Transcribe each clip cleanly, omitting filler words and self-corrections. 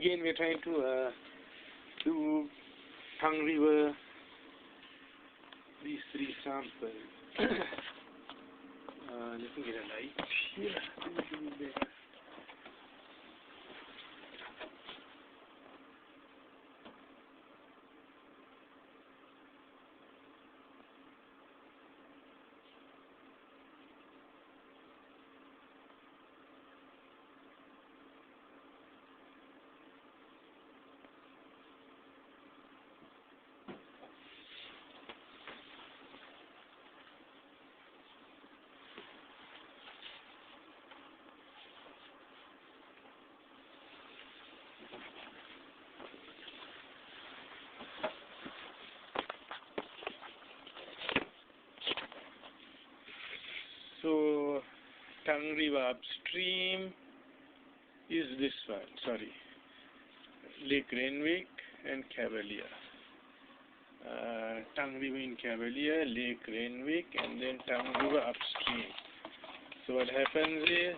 again we're trying to do Tongue River, these three samples. Let me get a light here. This will be better. So, Tongue River upstream is this one, sorry, Lake Renwick and Cavalier. Tongue River in Cavalier, Lake Renwick, and then Tongue River upstream. So what happens is,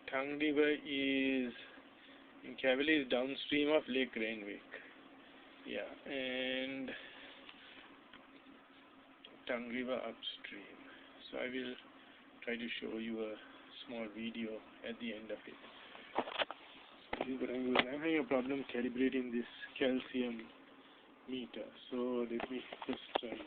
Tongue River is, in Cavalier is downstream of Lake Renwick. Yeah, and Tongue River upstream. So I will try to show you a small video at the end of it. But I'm having a problem calibrating this calcium meter. So let me just try it.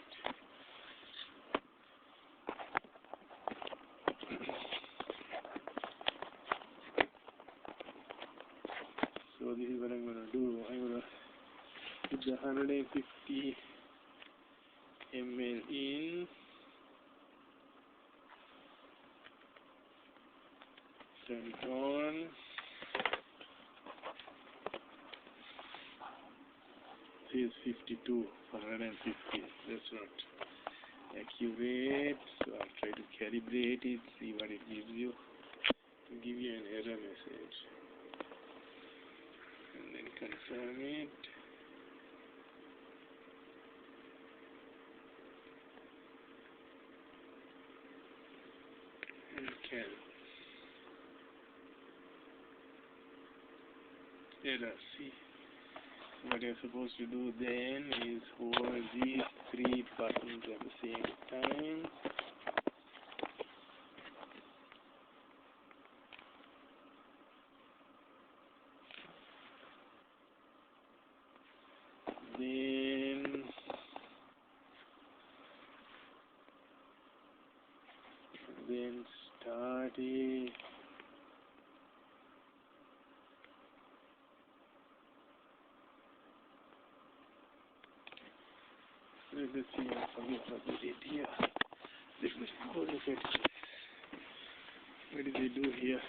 So this is what I'm going to do. I'm going to put the 150 ml in, turn it on, it says 52 for 150, that's not accurate, so I'll try to calibrate it, see what it gives you, to give you an error message, and then confirm it. Error. See, what you're supposed to do then is hold these three buttons at the same time. Then start it. Let's see, I forget what they did here. Let me go look at this. What did they do here?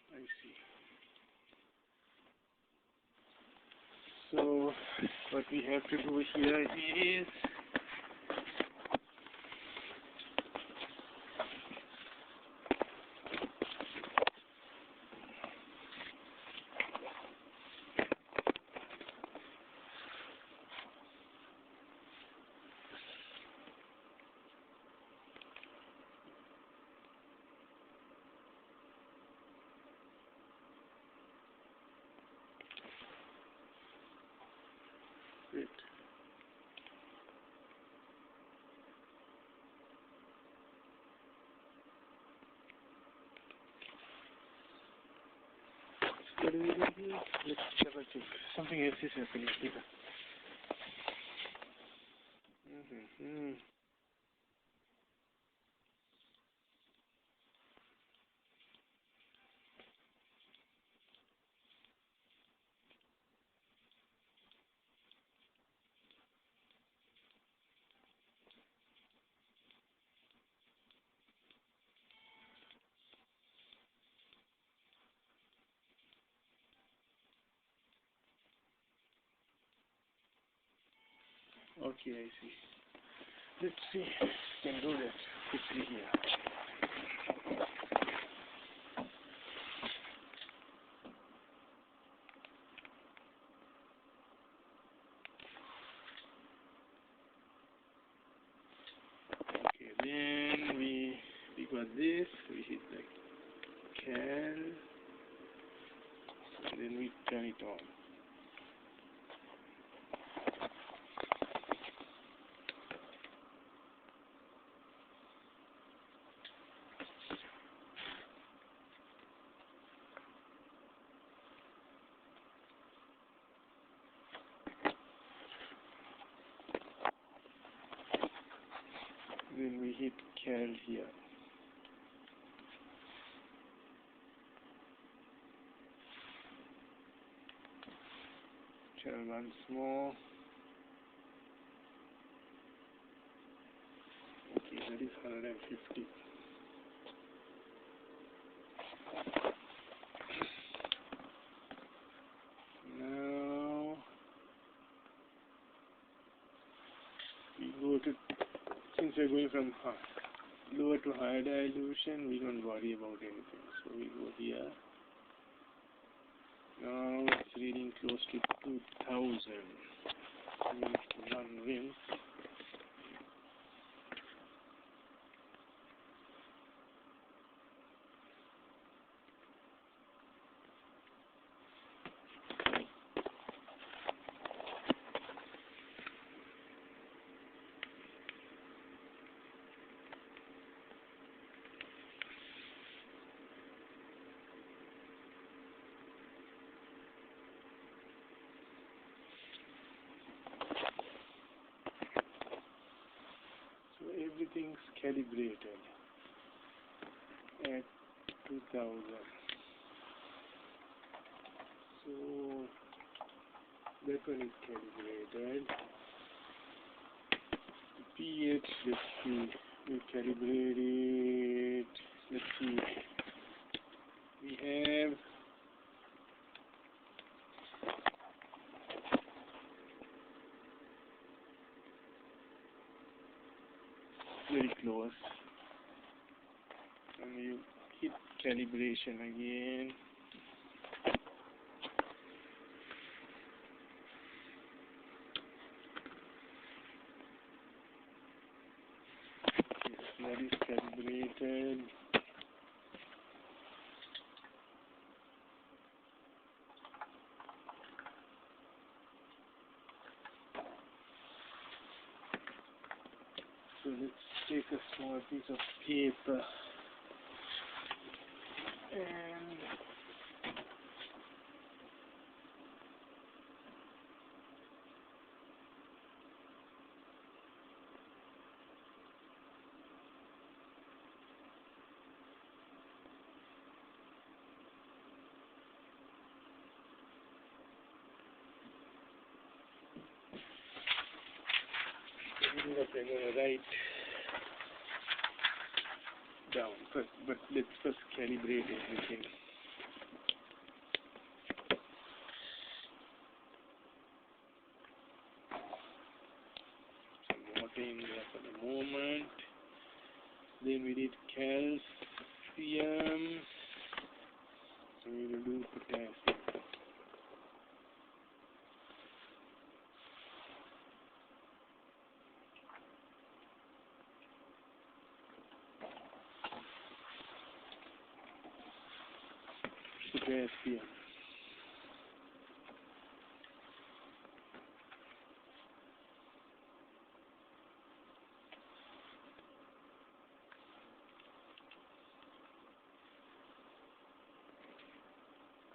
I see. So what we have to do here is it. What do we do here? Let's double check. Something else is happening here. Okay, I see. Let's see if we can do that quickly here. Okay, then we got this, we hit the cal, and then we turn it on. Then we hit cal here. Cal once more. Okay, that is 150. Now we go to, since we're going from lower to higher dilution, we don't worry about anything. So we go here. Now it's reading close to 2000. One rinse. Everything's calibrated at 2000. So that one is calibrated. pH, let's see, we calibrate it. Let's see, we have very close, and you hit calibration again. Yes, that is calibrated. So let's take a small piece of paper and I'm going to write down first, but let's first calibrate everything. Some water in there for the moment. Then we did calcium, so we will do potassium. Potassium.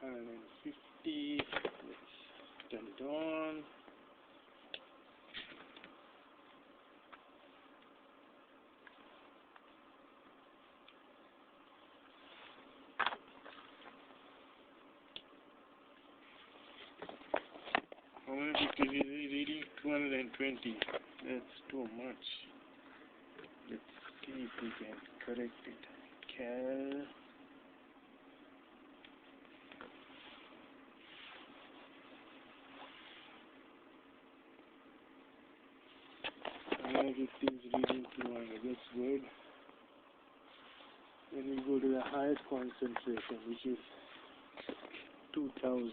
And then 50. Let's turn it on. Reading 220. That's too much. Let's see if we can correct it. Cal. 150 is reading 200. That's good. Then we go to the highest concentration, which is 2000.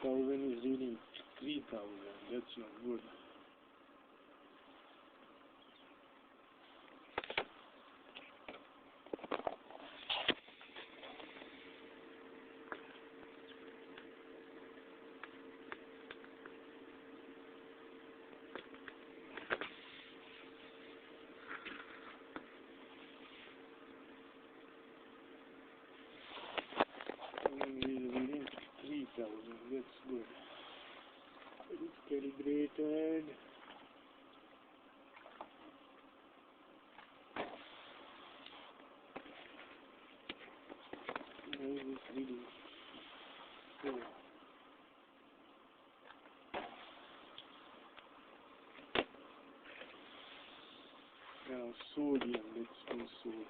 Is reading 3000. That's not good. Reading 3000. That's good. It is calibrated. Where is this reading? Oh. Now sodium. Let's do sodium.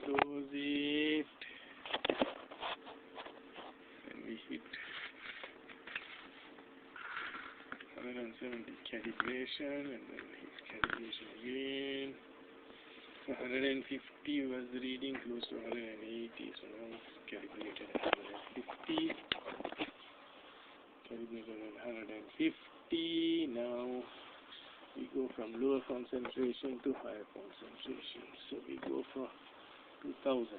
Close it, and we hit 170 calibration, and then hit calibration again. 150 was reading close to 180, so now it's calibrated at 150. Calibrated at 150. Now we go from lower concentration to higher concentration. So we go from 2000.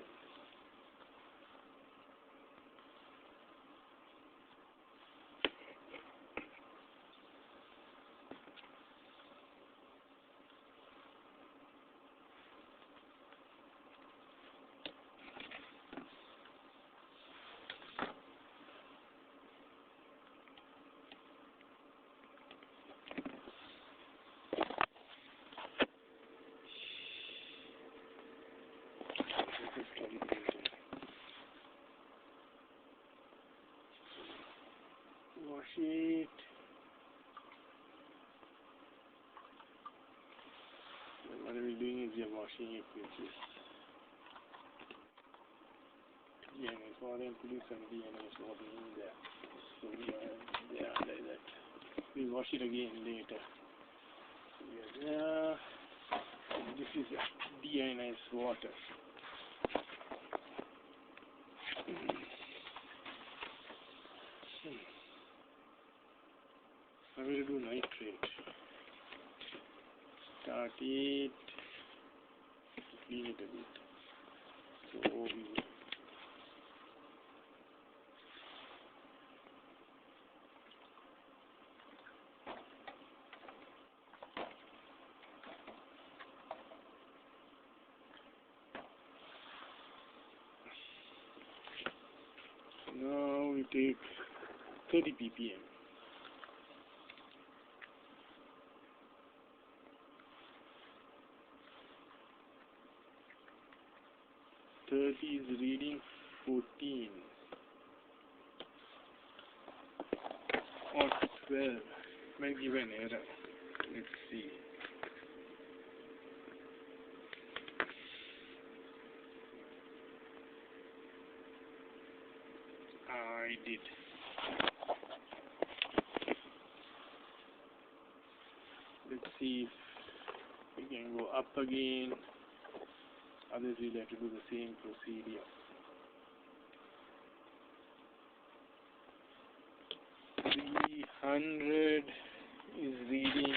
Wash it. And what we're doing is we are washing it with this DNS water and putting some DNS water in there. So we are there like that. We wash it again later. So we are there. And this is DNS water. I'm going to do nitrate. Start it. Clean it a bit. So we now we take 30 ppm. 30 is reading 14 or 12. Might give an error. Let's see. I did. Let's see if we can go up again. Others will have to do the same procedure. $300 is reading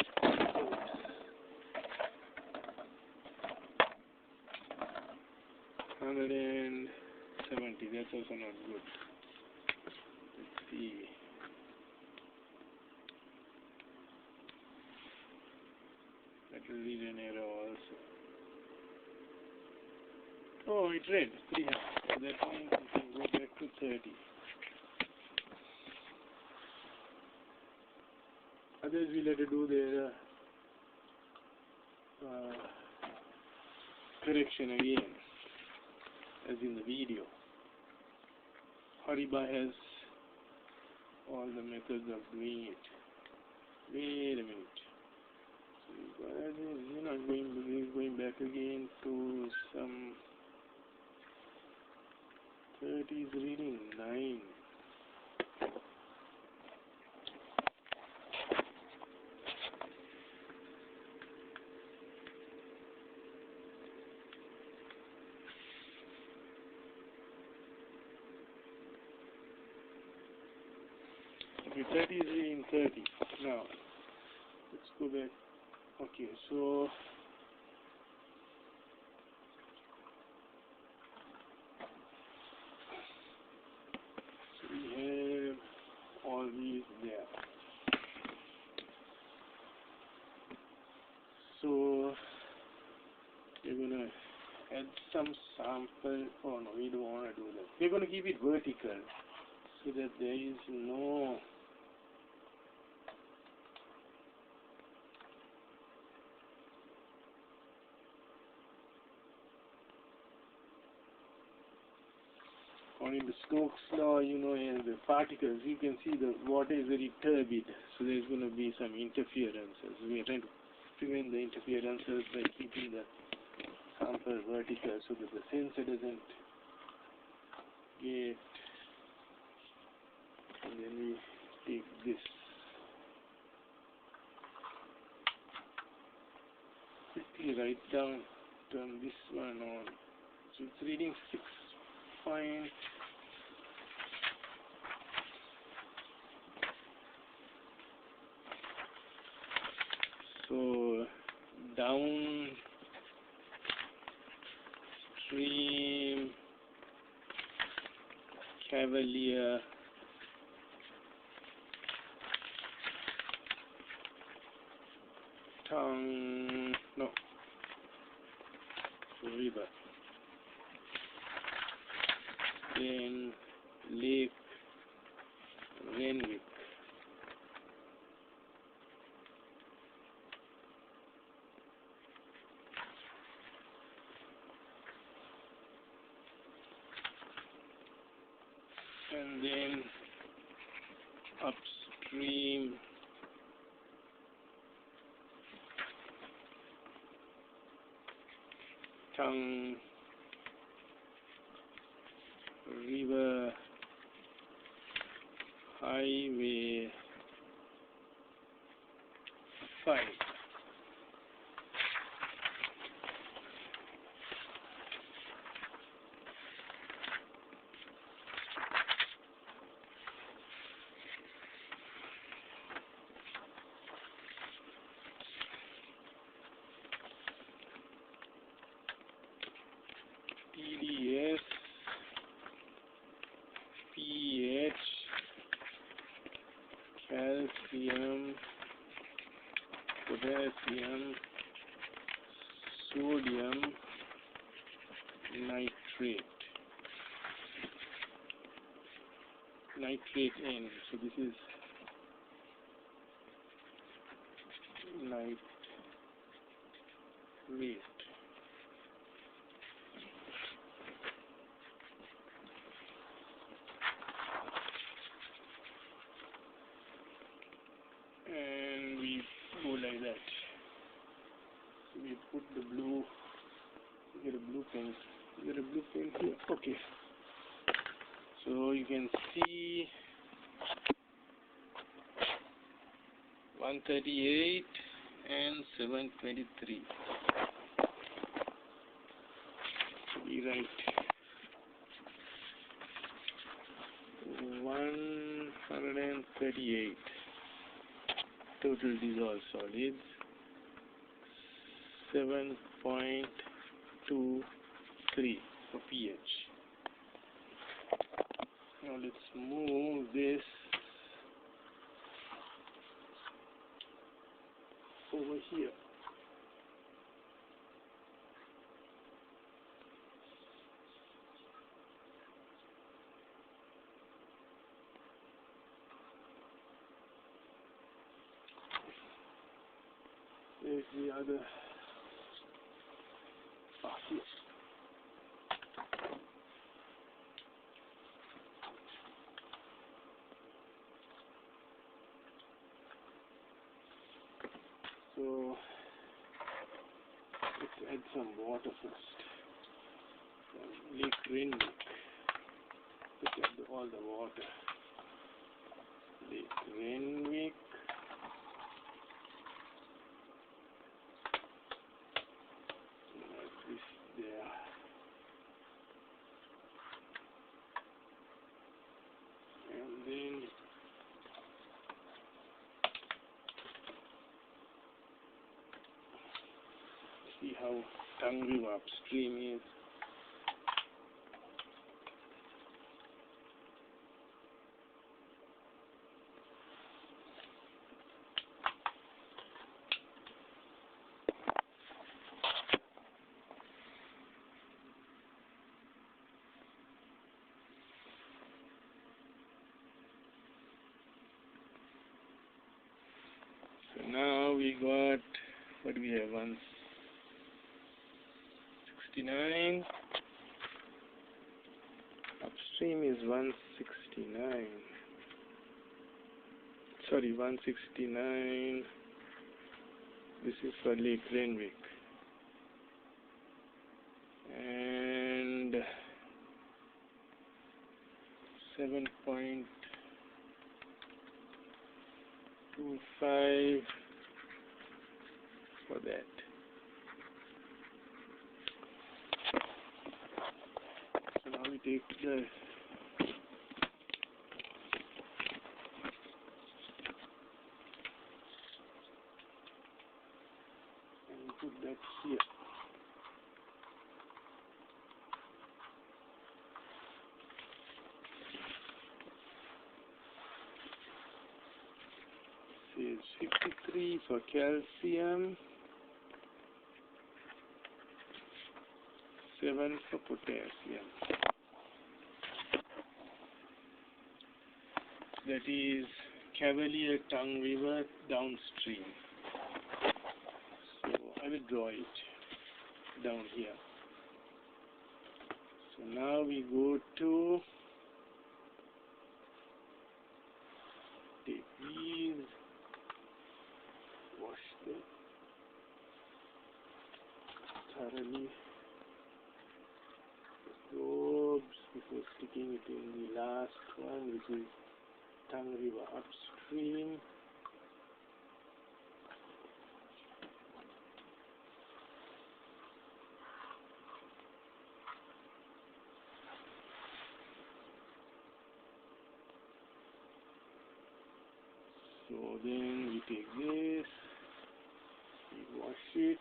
170. That's numbers are not good. Let's see. That will read an error also. Oh, it read 300. So that means we can go back to 30. Others will have to do their correction again, as in the video. Horiba has all the methods of doing it. Wait a minute. So you're not going back again to some 30 is reading 9. Okay, 30 is reading 30. Now, let's go back. Okay, so we have all these there. So we're gonna add some sample. Oh no, we don't want to do that. We're gonna keep it vertical so that there is no according to Stokes' law, you know, in the particles, you can see the water is very turbid, so there's going to be some interferences. We are trying to prevent the interferences by keeping the sample vertical so that the sensor doesn't get, and then we take this. Quickly write down, turn this one on. So it's reading 6. Fine. So downstream Cavalier tongue no Horiba. Then Lake Renwick. And then upstream tongue River Highway 5. IDEH, pH, calcium, potassium, sodium, nitrate. Nitrate N. So this is nitrate. And we go like that. So we put the blue, get a blue pen. Get a blue pen here. Okay. So you can see 138 and 723. We write 138 total dissolved solids, 7.23 for pH. Now let's move this over here. There's the other part here. So let's add some water first. Lake Renwick. Let's add all the water. Lake Renwick. Add this there. And then see how Tongue River upstream is. So now we got, what do we have, 169. Upstream is 169. Sorry, 169. This is for Lake Renwick. And 7.25 for that. So now we take the and put that here. This is 53 for calcium, 7 for potassium. That is Cavalier Tongue River downstream. So I will draw it down here. So now we go to take these, wash them thoroughly, probes before sticking it in the last one, which is Tongue River upstream. So then we take this, we wash it.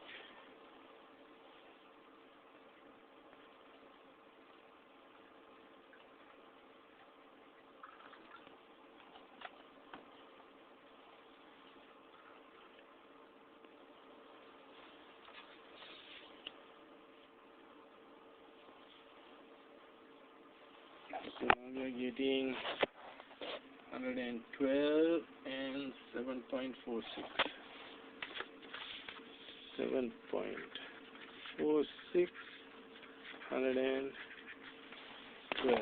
So now we are getting 112 and 7.46. 7.46, 112.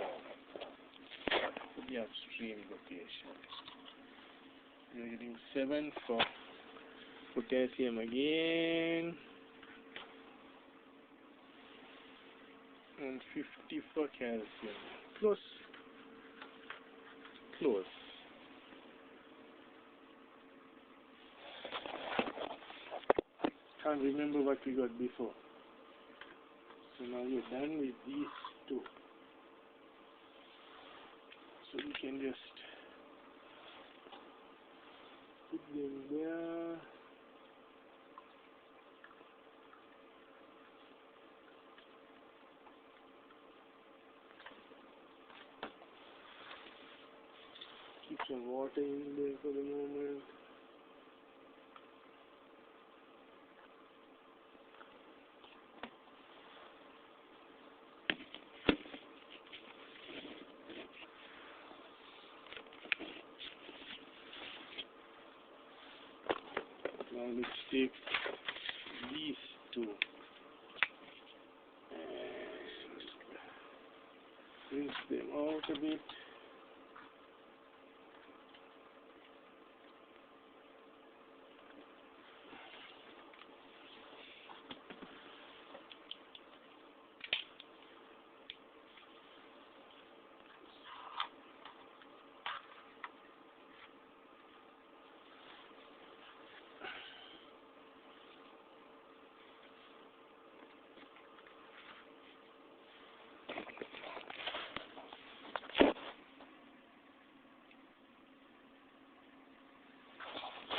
The upstream location. We are getting 7 for potassium again. And 50 for calcium. Close. Close. Can't remember what we got before. So now we're done with these two. So we can just put them there. keep some water in there for the moment. Now let's take these two and rinse them out a bit.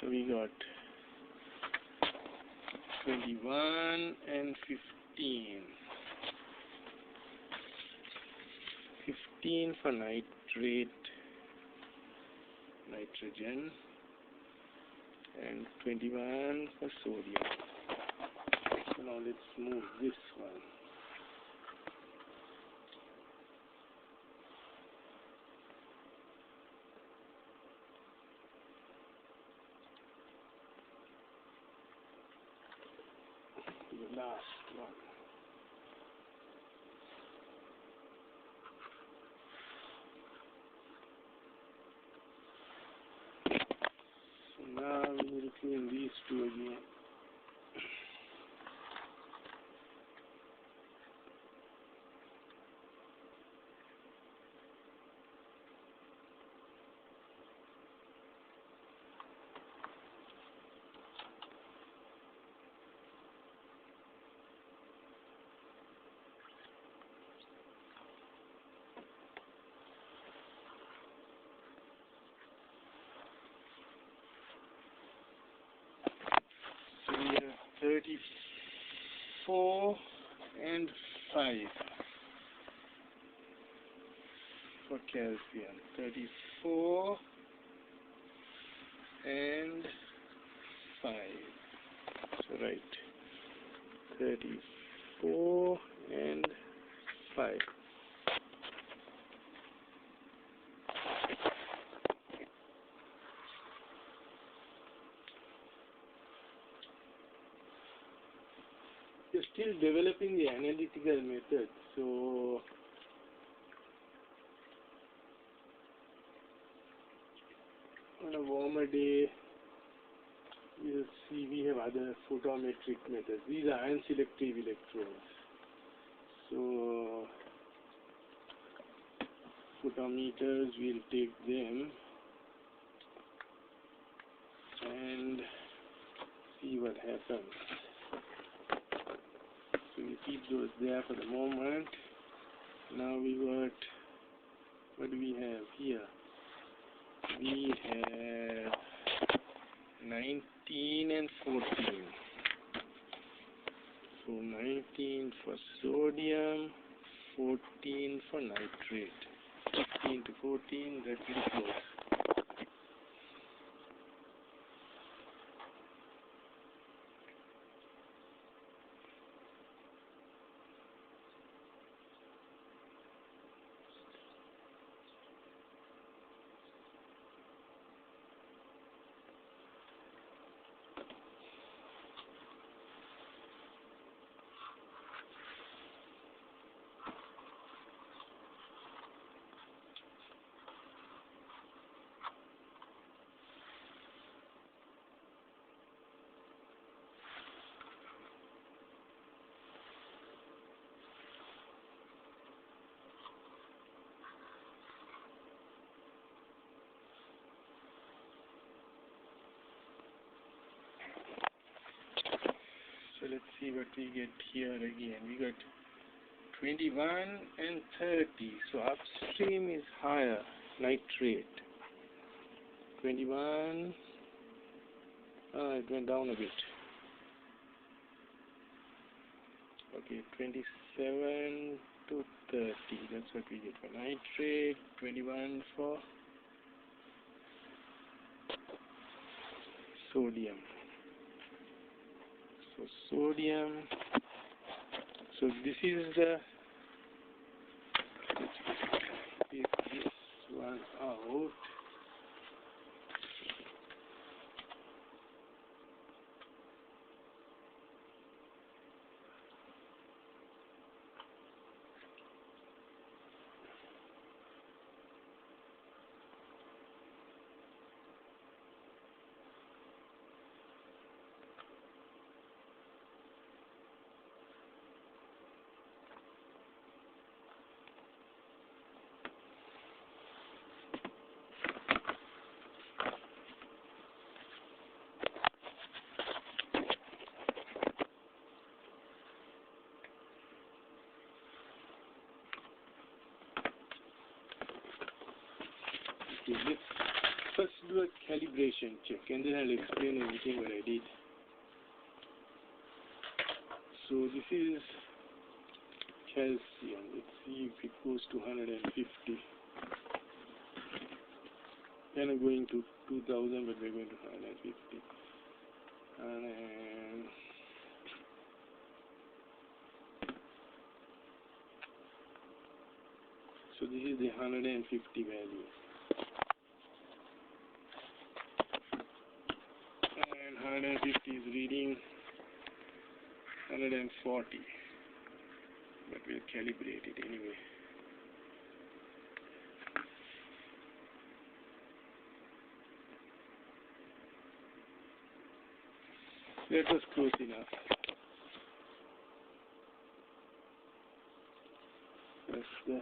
So we got 21 and 15. 15 for nitrate, nitrogen, and 21 for sodium. So now let's move this one. The last one. So now we will clean these two again. So we have 34 and 5 for calcium. 34 and 5. So right. 34 and 5. We're still developing the analytical method, so on a warmer day we'll see we have other photometric methods. These are ion-selective electrodes. So photometers, we'll take them and see what happens. So we keep those there for the moment. Now we got, what do we have here? We have 19 and 14. So 19 for sodium, 14 for nitrate. 15 to 14, that's pretty close. So let's see what we get here again. We got 21 and 30. So upstream is higher, nitrate. 21, it went down a bit. Okay, 27 to 30. That's what we get for nitrate. 21 for sodium. So sodium, so this is the, let's take this one out. Okay, let's first do a calibration check and then I'll explain everything what I did. So this is calcium. Let's see if it goes to 150. We're not going to 2000, but we're going to 150. And so this is the 150 value. And 150 is reading 140. But we'll calibrate it anyway. That was close enough. That's the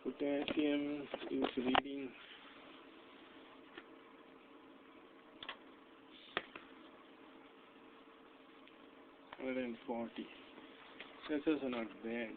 potassium is reading 140. That's also not bad.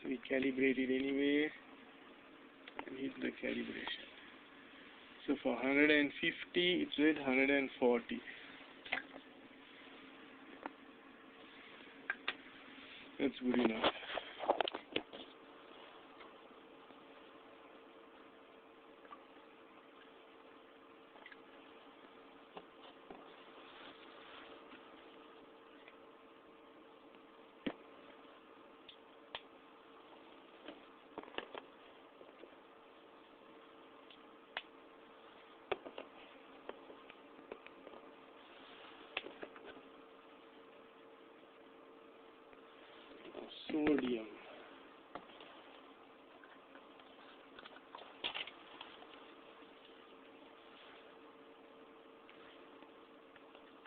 So we calibrate it anyway and hit the calibration. So for 150 it's read 140. That's good enough. Sodium.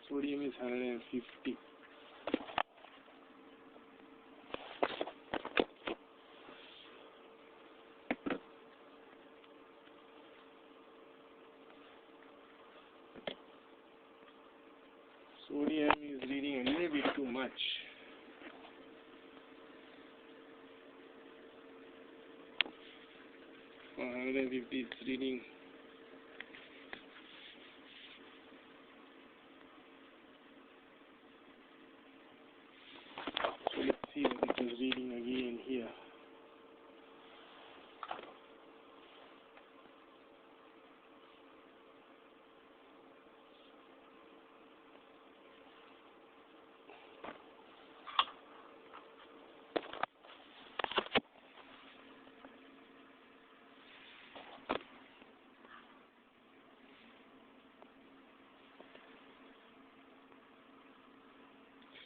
Sodium is 150. Sodium is reading a little bit too much. For 150 it's reading . So let's see what it is reading again here.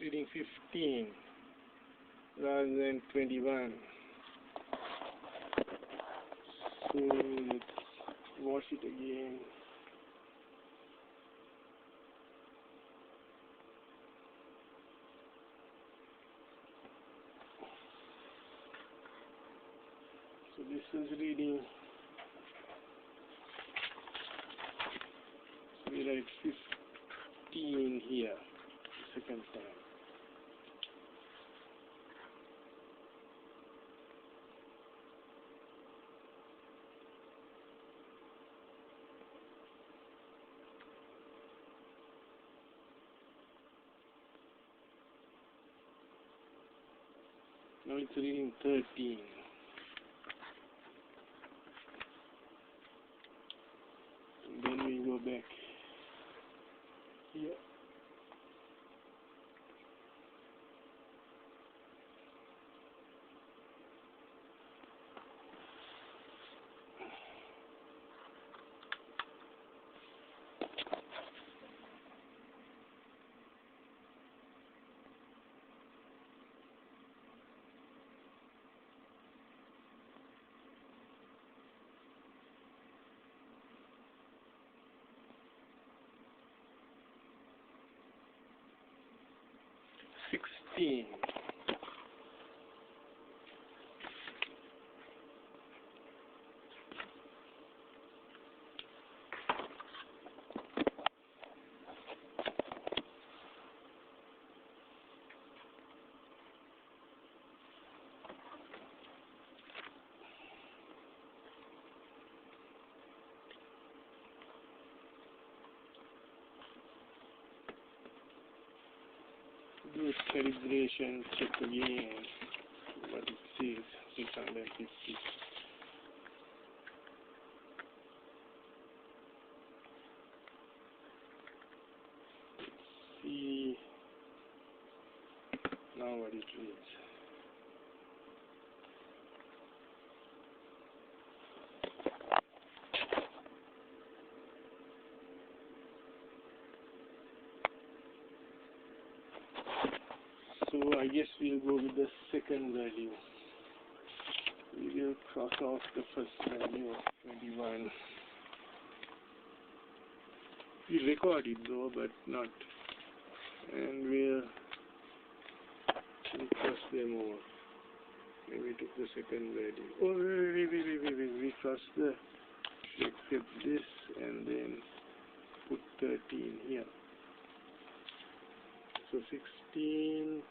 Reading 15 rather than 21. So let's wash it again. So this is reading, so we write 15 here, the second time. Now it's reading 13. And then we go back here. Sixteen. Do calibration, check again what it says, 650. See now what it reads. So I guess we'll go with the second value. We will cross off the first value of 21. We record it though, but not. And we'll cross them over. Maybe we took the second value. Oh, wait. We cross the, accept this and then put 13 here. So 16,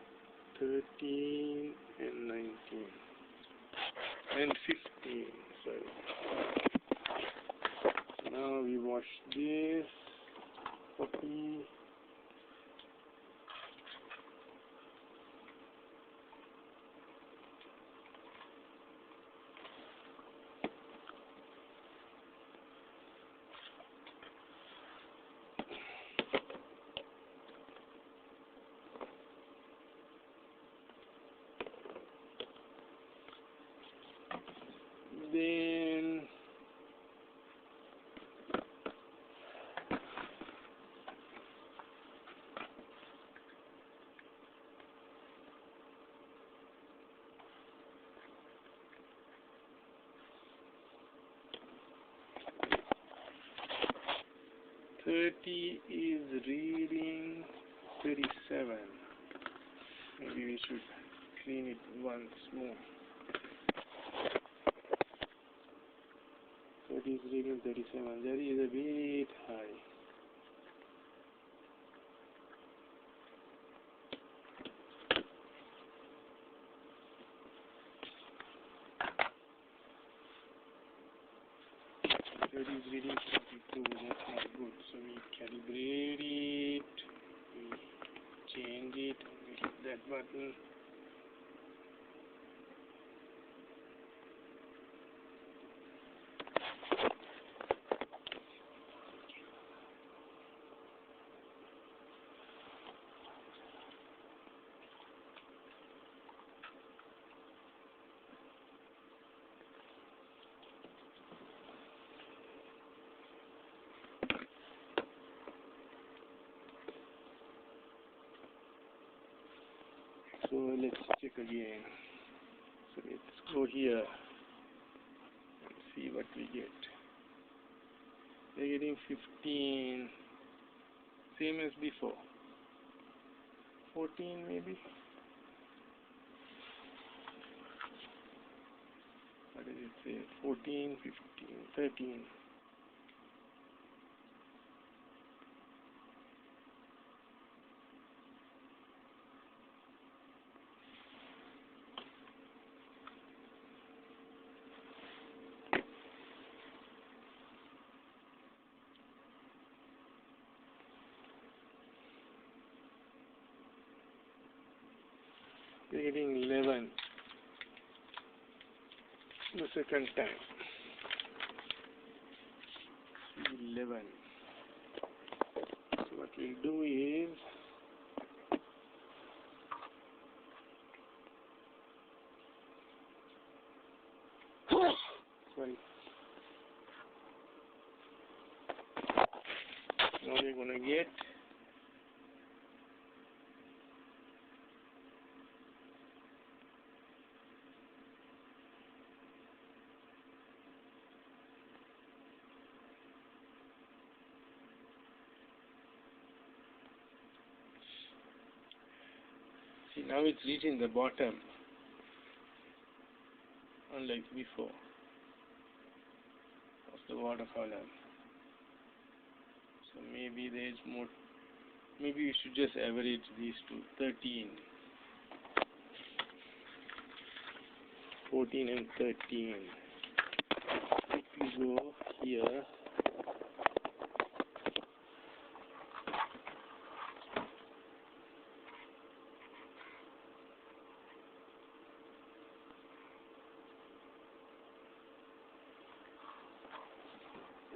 13, and 19. And 15, sorry. So now we wash this, copy. Then $30 is reading 37. Maybe we should clean it once more. 30 is reading 37. That is a bit high. That is reading 42. That's not good. So we calibrate it. We change it. We hit that button. So let's check again. So let's go here and see what we get. We're getting 15, same as before. 14 maybe. What does it say? 14, 15, 13. We're getting 11 the second time. 11. So what we'll do is sorry. Now we're gonna get see, now it's reaching the bottom, unlike before, of the water column. So maybe there is more. Maybe we should just average these two. 13, 14 and 13. If we go here,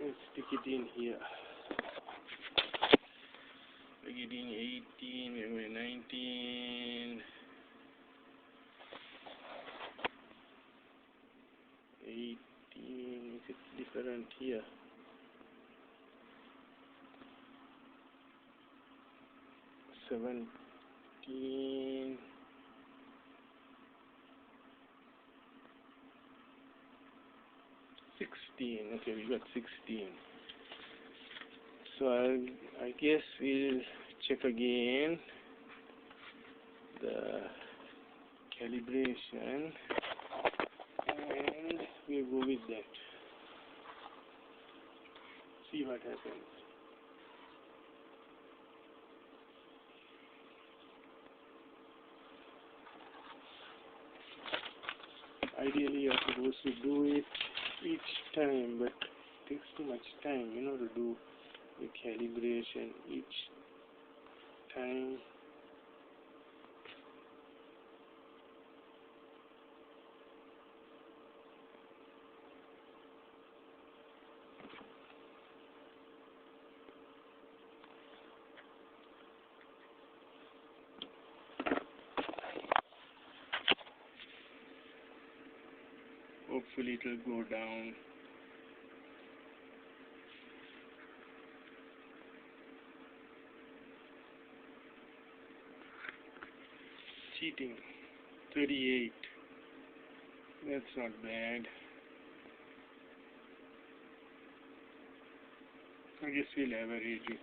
and stick it in here. We're getting 18, we're going 19, 18, it's different here. 17, 16, okay, we got 16. So I guess we'll check again the calibration and we'll go with that. See what happens. Ideally you're supposed to do it each time, but it takes too much time, to do the calibration each time. Hopefully it will go down. Cheating. 38. That's not bad. I guess we'll average it.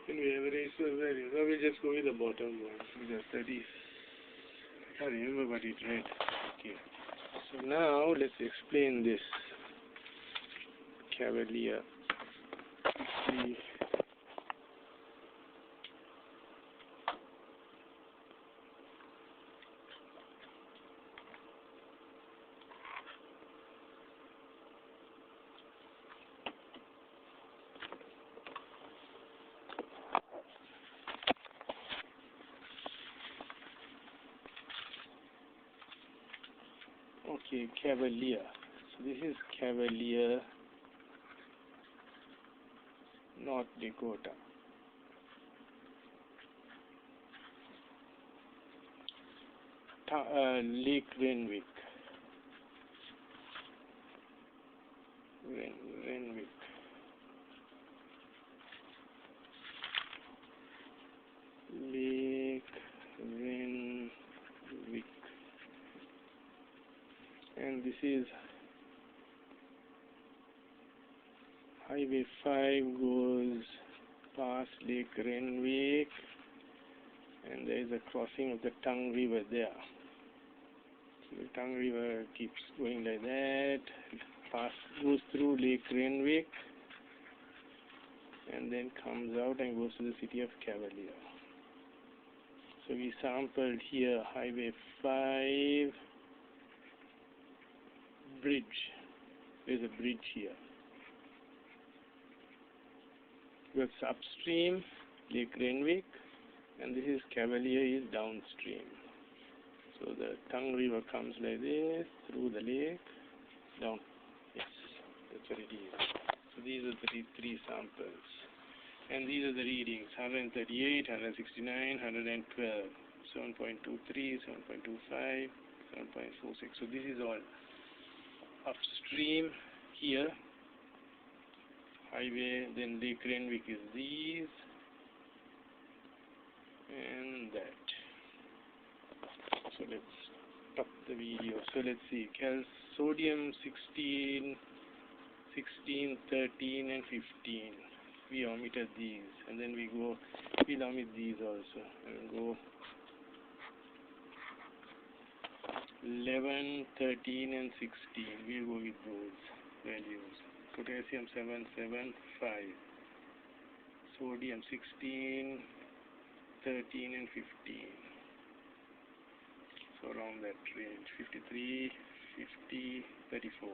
Can we average the value? No, we'll just go with the bottom one. With the 30. I can't remember what it read. Okay. So now let's explain this Cavalier. See. Okay, Cavalier. So this is Cavalier, North Dakota. Lake Renwick. Renwick. Lake Renwick. And this this is Highway 5 goes past Lake Renwick, and there is a crossing of the Tongue River there. So the Tongue River keeps going like that, goes through Lake Renwick, and then comes out and goes to the city of Cavalier. So we sampled here Highway 5 bridge. There's a bridge here. That's upstream, Lake Renwick, and this is Cavalier is downstream. So the Tongue River comes like this, through the lake, down. Yes, that's what it is. So these are the three samples. And these are the readings: 138, 169, 112, 7.23, 7.25, 7.46. So this is all upstream here. Highway, then Lake Renwick is these, and that. So let's stop the video. So let's see, sodium 16, 13, and 15. We omitted these, and then we'll omit these also, and go 11, 13, and 16. We'll go with those values. Potassium 775, sodium 16, 13, and 15. So around that range, 53, 50, 34.